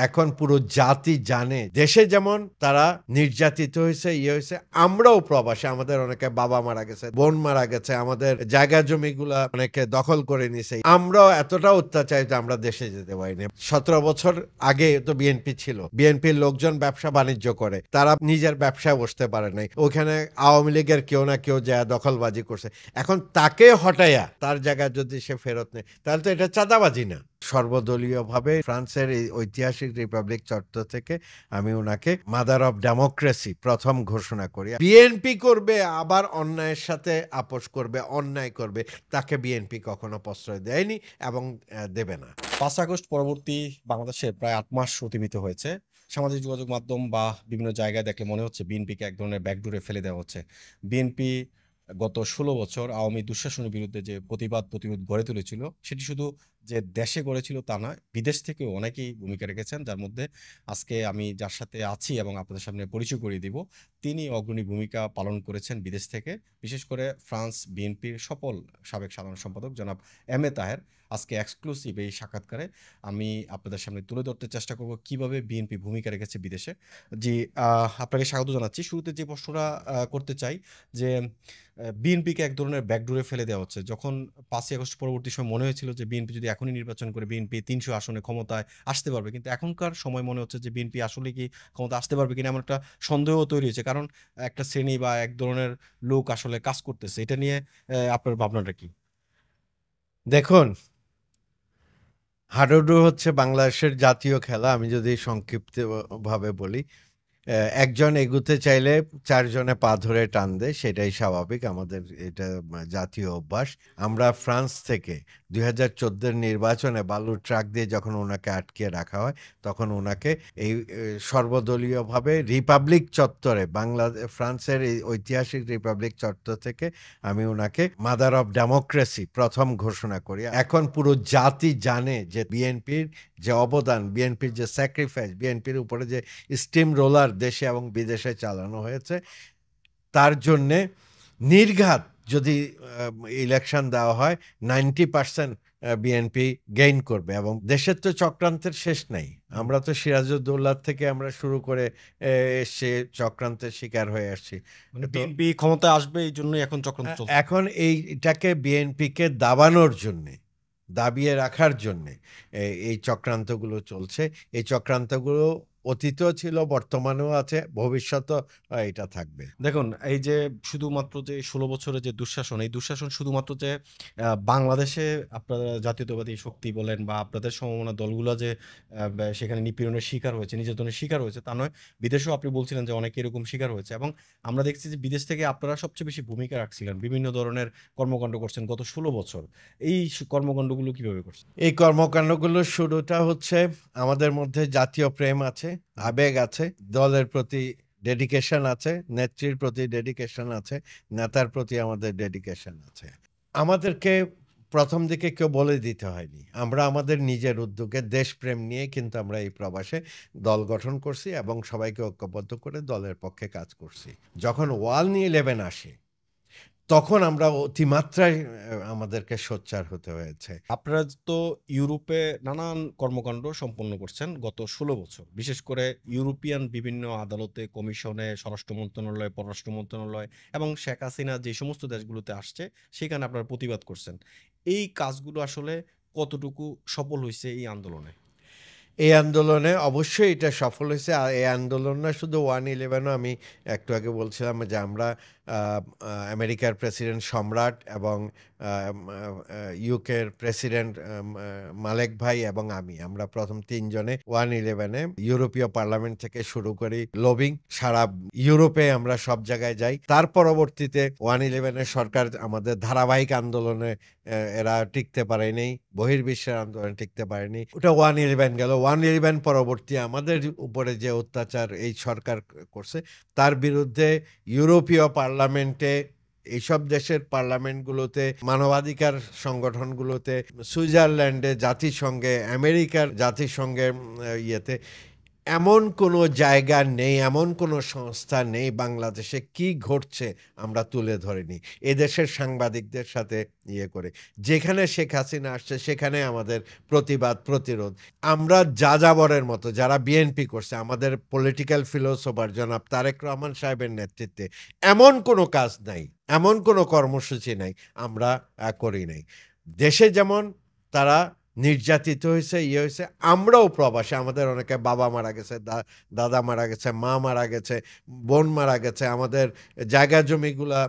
এখন পুরো জাতি জানে দেশে যেমন তারা নির্যাতিত হয়েছে, হয়েছে, আমরাও প্রবাসে আমাদের অনেকে বাবা মারা গেছে, বোন মারা গেছে, আমাদের জায়গা জমিগুলা অনেকে দখল করে নিছে, আমরাও এতটা অত্যাচারিত আমরা দেশে যেতে পারিনি। 17 বছর আগে তো বিএনপি ছিল, বিএনপির লোকজন ব্যবসা বাণিজ্য করে, তারা নিজের ব্যবসায় বসতে পারে নাই, ওখানে আওয়ামী লীগের কেউ না কেউ যায় দখলবাজি করছে। এখন তাকে হটাইয়া তার জায়গায় যদি সে ফেরত নেয় তাহলে তো এটা চাঁদাবাজি না। সর্বদলীয়ভাবে ফ্রান্সের এই ঐতিহাসিক রিপাবলিক চত্বর থেকে আমি ওনাকে মাদার অফ ডেমোক্রেসি প্রথম ঘোষণা করি। বিএনপি করবে আবার অন্যায়ের সাথে আপোষ করবে, অন্যায় করবে, তাকে বিএনপি কখনো প্রশ্রয় দেয়নি এবং দেবে না। 5 আগস্ট পরবর্তী বাংলাদেশে প্রায় 8 মাস অতিবাহিত হয়েছে। সামাজিক যোগাযোগ মাধ্যম বা বিভিন্ন জায়গায় দেখলে মনে হচ্ছে বিএনপিকে এক ধরনের ব্যাকডোরে ফেলে দেওয়া হচ্ছে। বিএনপি গত 16 বছর আওয়ামী দুঃশাসনের বিরুদ্ধে যে প্রতিরোধ গড়ে তুলেছিল, সেটি শুধু যে দেশে গড়েছিল তা নয়, বিদেশ থেকেও অনেকেই ভূমিকা রেখেছেন, যার মধ্যে আজকে আমি যার সাথে আছি এবং আপনাদের সামনে পরিচয় করিয়ে দিব, তিনি অগ্রণী ভূমিকা পালন করেছেন বিদেশ থেকে। বিশেষ করে ফ্রান্স বিএনপির সফল সাবেক সাধারণ সম্পাদক জনাব এম এ তাহের আজকে এক্সক্লুসিভ এই সাক্ষাৎকারে আমি আপনাদের সামনে তুলে ধরতে চেষ্টা করব কিভাবে বিএনপি ভূমিকা রেখেছে বিদেশে। জি, আপনাকে স্বাগত জানাচ্ছি। শুরুতে যে প্রশ্নটা করতে চাই যে বিএনপিকে এক ধরনের ব্যাকডোরে ফেলে দেওয়া হচ্ছে। যখন 5ই আগস্ট পরবর্তী সময় মনে হয়েছিল যে বিএনপি যদি এখনই নির্বাচন করে বিএনপি 300 আসনে ক্ষমতায় আসতে পারবে, কিন্তু এখনকার সময় মনে হচ্ছে যে বিএনপি আসলে কি ক্ষমতা আসতে পারবে কিনা এমন একটা সন্দেহ তৈরি হয়েছে, কারণ একটা শ্রেণী বা এক ধরনের লোক আসলে কাজ করতেছে। এটা নিয়ে আপনার ভাবনাটা কি? দেখুন, হাডুডু হচ্ছে বাংলাদেশের জাতীয় খেলা। আমি যদি সংক্ষিপ্ত ভাবে বলি, একজন এগুতে চাইলে 4 জনে পা ধরে টান দেয়, সেটাই স্বাভাবিক, আমাদের এটা জাতীয় অভ্যাস। আমরা ফ্রান্স থেকে 2014 নির্বাচনে বালুর ট্রাক দিয়ে যখন ওনাকে আটকে রাখা হয়, তখন ওনাকে এই সর্বদলীয়ভাবে রিপাবলিক চত্বরে ফ্রান্সের এই ঐতিহাসিক রিপাবলিক চত্বর থেকে আমি ওনাকে মাদার অফ ডেমোক্রেসি প্রথম ঘোষণা করি। এখন পুরো জাতি জানে যে বিএনপির যে অবদান, বিএনপির যে স্যাক্রিফাইস, বিএনপির উপরে যে স্টিম রোলার দেশে এবং বিদেশে চালানো হয়েছে, তার জন্যে নির্ঘাত যদি ইলেকশন দেওয়া হয় 90% বিএনপি গেইন করবে। এবং দেশের তো চক্রান্তের শেষ নাই। আমরা তো সিরাজউদ্দৌলা থেকে আমরা শুরু করে এসে চক্রান্তের শিকার হয়ে আসছি। বিএনপি ক্ষমতায় আসবে এই জন্যই এখন চক্রান্ত চলছে। এখন এইটাকে বিএনপিকে দাবানোর জন্যে, দাবিয়ে রাখার জন্যে এই চক্রান্তগুলো চলছে। এই চক্রান্তগুলো অতীতেও ছিল, বর্তমানেও আছে, ভবিষ্যতেও এটা থাকবে। দেখুন, এই যে শুধুমাত্র যে 16 বছরের যে দুঃশাসন, এই দুঃশাসন শুধুমাত্র যে বাংলাদেশে আপনারা জাতীয়তাবাদী শক্তি বলেন বা আপনাদের সমমনা দলগুলা যে সেখানে নিপীড়নের শিকার হয়েছে, নির্যাতনের শিকার হয়েছে তা নয়, বিদেশেও আপনি বলছিলেন যে অনেকে এরকম শিকার হয়েছে, এবং আমরা দেখছি যে বিদেশ থেকে আপনারা সবচেয়ে বেশি ভূমিকা রাখছিলেন, বিভিন্ন ধরনের কর্মকাণ্ড করছেন গত 16 বছর। এই কর্মকাণ্ডগুলো কিভাবে করছেন? এই কর্মকাণ্ডগুলোর শুরুটা হচ্ছে, আমাদের মধ্যে জাতীয় প্রেম আছে, আবেগ আছে, দলের প্রতি ডেডিকেশন আছে, নেত্রীর প্রতি ডেডিকেশন আছে, নেতার প্রতি আমাদের ডেডিকেশন আছে। আমাদেরকে প্রথম দিকে কেউ বলে দিতে হয়নি, আমরা আমাদের নিজের উদ্যোগে দেশপ্রেম নিয়ে কিন্তু আমরা এই প্রবাসে দল গঠন করছি এবং সবাইকে ঐক্যবদ্ধ করে দলের পক্ষে কাজ করছি। যখন 1-11 আসে, তখন আমরা অতিমাত্রায় আমাদেরকে সোচ্চার হতে হয়েছে। আপনারা তো ইউরোপে নানান কর্মকাণ্ড সম্পন্ন করছেন গত 16 বছর। বিশেষ করে ইউরোপিয়ান বিভিন্ন আদালতে, কমিশনে, স্বরাষ্ট্র মন্ত্রণালয়, পররাষ্ট্র মন্ত্রণালয় এবং শেখ হাসিনা যে সমস্ত দেশগুলোতে আসছে, সেখানে আপনারা প্রতিবাদ করছেন। এই কাজগুলো আসলে কতটুকু সফল হইছে এই আন্দোলনে? এই আন্দোলনে অবশ্যই এটা সফল হয়েছে। আর এই আন্দোলন না শুধু 1-11ও, আমি একটু আগে বলছিলাম যে আমরা আমেরিকার প্রেসিডেন্ট সম্রাট এবং ইউকের প্রেসিডেন্ট মালেক ভাই এবং আমরা প্রথম 3 জনে 1-11-এ ইউরোপীয় পার্লামেন্ট থেকে শুরু করি লবিং, সারা ইউরোপে আমরা সব জায়গায় যাই। তার পরবর্তীতে 1-11-এর সরকার আমাদের ধারাবাহিক আন্দোলনে এরা টিকতে পারেনি, বহির্বিশ্বের আন্দোলনে টিকতে পারেনি। ওটা 1-11 গেল। 1-11 পরবর্তী আমাদের উপরে যে অত্যাচার এই সরকার করছে, তার বিরুদ্ধে ইউরোপীয় পার্লামেন্টে, এইসব দেশের পার্লামেন্টগুলোতে, মানবাধিকার সংগঠনগুলোতে, সুইজারল্যান্ডে, জাতিসংঘে, আমেরিকার জাতিসংঘের ইয়েতে এমন কোনো জায়গা নেই, এমন কোনো সংস্থা নেই বাংলাদেশে কি ঘটছে আমরা তুলে ধরিনি। এদেশের সাংবাদিকদের সাথে ইয়ে করে। যেখানে শেখ হাসিনা আসছে সেখানে আমাদের প্রতিবাদ, প্রতিরোধ। আমরা যাযাবরের মতো যারা বিএনপি করছে, আমাদের পলিটিক্যাল ফিলোসোফার জনাব তারেক রহমান সাহেবের নেতৃত্বে এমন কোনো কাজ নাই, এমন কোনো কর্মসূচি নাই আমরা করি নাই। দেশে যেমন তারা নির্যাতিত হয়েছে, ইয়ে হয়েছে, আমরাও প্রবাসে, আমাদের অনেকে বাবা মারা গেছে, দাদা মারা গেছে, মা মারা গেছে, বোন মারা গেছে, আমাদের জায়গা জমিগুলা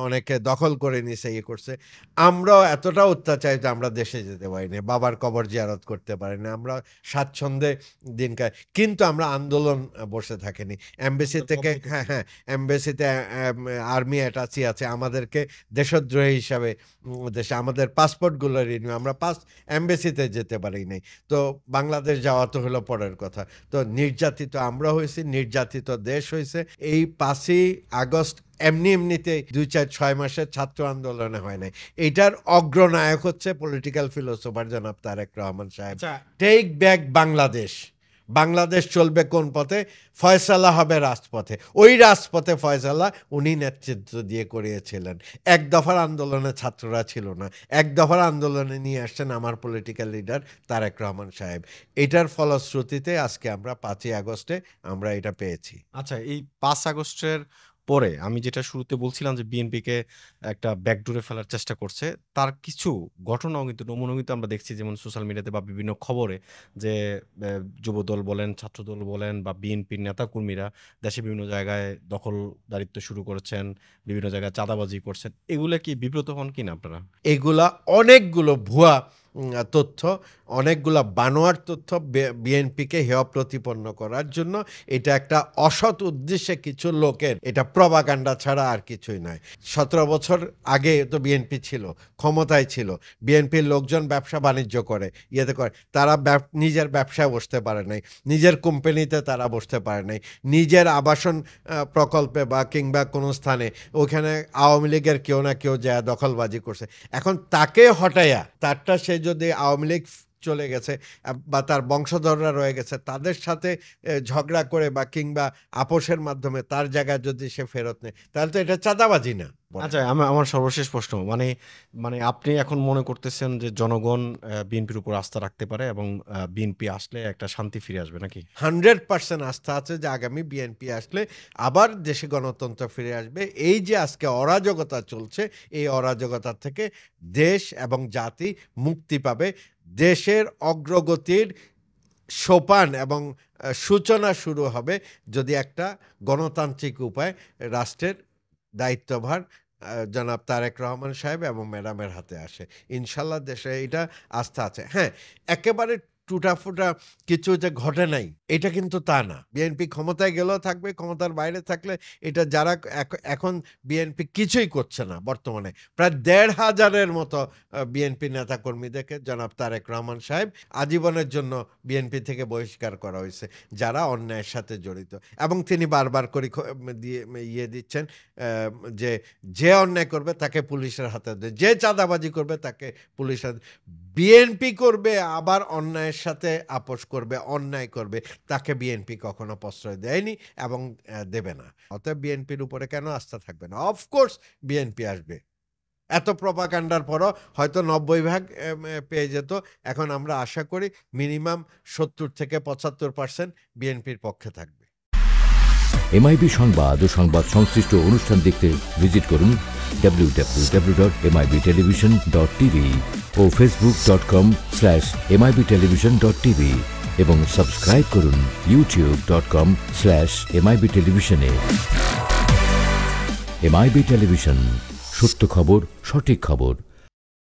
অনেকে দখল করে নিছে, ইয়ে করছে। আমরাও এতটা অত্যাচারিত, আমরা দেশে যেতে পারিনি, বাবার কবর জিয়ারত করতে পারিনি, আমরা স্বাচ্ছন্দ্যে দিন কিন্তু আমরা আন্দোলন বসে থাকিনি। এমবেসি থেকে হ্যাঁ এমবেসিতে আর্মি অ্যাটাচি আছে, আমাদেরকে দেশদ্রোহী হিসাবে দেশে আমাদের পাসপোর্টগুলো রিনিউ, আমরা এমবেসিতে যেতে পারি নাই। তো বাংলাদেশ যাওয়া তো হলো পরের কথা। তো নির্যাতিত আমরা হয়েছি, নির্যাতিত দেশ হয়েছে। এই 5ই আগস্ট এমনিতে 2-4-6 মাসের ছাত্র আন্দোলনে হয় নাই। এটার অগ্রনায়ক হচ্ছে পলিটিক্যাল ফিলোসোফার জনাব তারেক রহমান সাহেব। Take back Bangladesh. বাংলাদেশ চলবে কোন পথে? ফয়সালা হবে রাজপথে। ওই রাজপথে ফয়সালা উনি নেতৃত্ব দিয়ে করিয়েছিলেন। এক দফার আন্দোলনে ছাত্ররা ছিল না, এক দফার আন্দোলনে নিয়ে আসছেন আমার পলিটিক্যাল লিডার তারেক রহমান সাহেব। এটার ফলশ্রুতিতে আজকে আমরা 5ই আগস্টে আমরা এটা পেয়েছি। আচ্ছা, এই 5 আগস্টের পরে আমি যেটা শুরুতে বলছিলাম যে বিএনপিকে একটা ব্যাকডোরে ফেলার চেষ্টা করছে, তার কিছু ঘটনাও কিন্তু নমুনাও কিন্তু আমরা দেখছি, যেমন সোশ্যাল মিডিয়াতে বা বিভিন্ন খবরে যে যুবদল বলেন, ছাত্রদল বলেন বা বিএনপির নেতাকর্মীরা দেশে বিভিন্ন জায়গায় দখলদারিত্ব শুরু করেছেন, বিভিন্ন জায়গায় চাঁদাবাজি করছেন। এগুলো কি বিব্রত হন কিনা আপনারা? এগুলা অনেকগুলো ভুয়া তথ্য, অনেকগুলা বানোয়ার তথ্য বিএনপিকে হেয় প্রতিপন্ন করার জন্য। এটা একটা অসৎ উদ্দেশ্যে কিছু লোকের এটা প্রপাগান্ডা ছাড়া আর কিছুই নয়। 17 বছর আগে তো বিএনপি ছিল, ক্ষমতায় ছিল, বিএনপির লোকজন ব্যবসা বাণিজ্য করে, ইয়েতে করে, তারা নিজের ব্যবসায় বসতে পারে নাই, নিজের কোম্পানিতে তারা বসতে পারে নাই, নিজের আবাসন প্রকল্পে বা কিংবা কোনো স্থানে ওখানে আওয়ামী লীগের কেউ না কেউ যায় দখলবাজি করছে। এখন তাকে হটাইয়া, তারটা সে যদি আওয়ামী লীগ চলে গেছে বা তার বংশধররা রয়ে গেছে, তাদের সাথে ঝগড়া করে বা কিংবা আপোষের মাধ্যমে তার জায়গায় যদি সে ফেরত নেয়, তাহলে তো এটা চাঁদাবাজি না। আচ্ছা, আমার সর্বশেষ প্রশ্ন, মানে আপনি এখন মনে করতেছেন যে জনগণ বিএনপির উপর আস্থা রাখতে পারে এবং বিএনপি আসলে একটা শান্তি ফিরে আসবে নাকি? 100% আস্থা আছে যে আগামী বিএনপি আসলে আবার দেশে গণতন্ত্র ফিরে আসবে। এই যে আজকে অরাজকতা চলছে, এই অরাজকতা থেকে দেশ এবং জাতি মুক্তি পাবে। দেশের অগ্রগতির সোপান এবং সূচনা শুরু হবে যদি একটা গণতান্ত্রিক উপায় রাষ্ট্রের দায়িত্বভার জনাব তারেক রহমান সাহেব এবং ম্যাডামের হাতে আসে। ইনশাল্লাহ দেশে এটা আস্থা আছে। হ্যাঁ, একেবারে টুটাফুটা কিছু যে ঘটে নাই এটা কিন্তু তা না। বিএনপি ক্ষমতায় গেলেও থাকবে, ক্ষমতার বাইরে থাকলে এটা যারা এখন বিএনপি কিছুই করছে না বর্তমানে, প্রায় 1,500-এর মতো বিএনপি নেতাকর্মীদেরকে জনাব তারেক রহমান সাহেব আজীবনের জন্য বিএনপি থেকে বহিষ্কার করা হয়েছে যারা অন্যায়ের সাথে জড়িত। এবং তিনি বারবার করে ইয়ে দিচ্ছেন যে অন্যায় করবে তাকে পুলিশের হাতে দেবে, যে চাঁদাবাজি করবে তাকে পুলিশের। বিএনপি করবে আবার অন্যায়ের সাথে আপোষ করবে, অন্যায় করবে, তাকে বিএনপি কখনো প্রশ্রয় দেয়নি এবং দেবে না। অতএব বিএনপির উপরে কেন আস্থা থাকবে না? অফকোর্স বিএনপি আসবে। এত প্রপাগান্ডার পরও হয়তো 90% পেয়ে যেত, এখন আমরা আশা করি মিনিমাম 70-75% বিএনপির পক্ষে থাকবে। এমআইবি সংবাদ ও সংবাদ সংশ্লিষ্ট অনুষ্ঠান দেখতে ভিজিট করুন www.mibtelevision.tv ও facebook.com/mibtelevision.tv এবং সাবস্ক্রাইব করুন youtube.com/mibtelevision এ। এমআইবি টেলিভিশন, সত্য খবর, সঠিক খবর।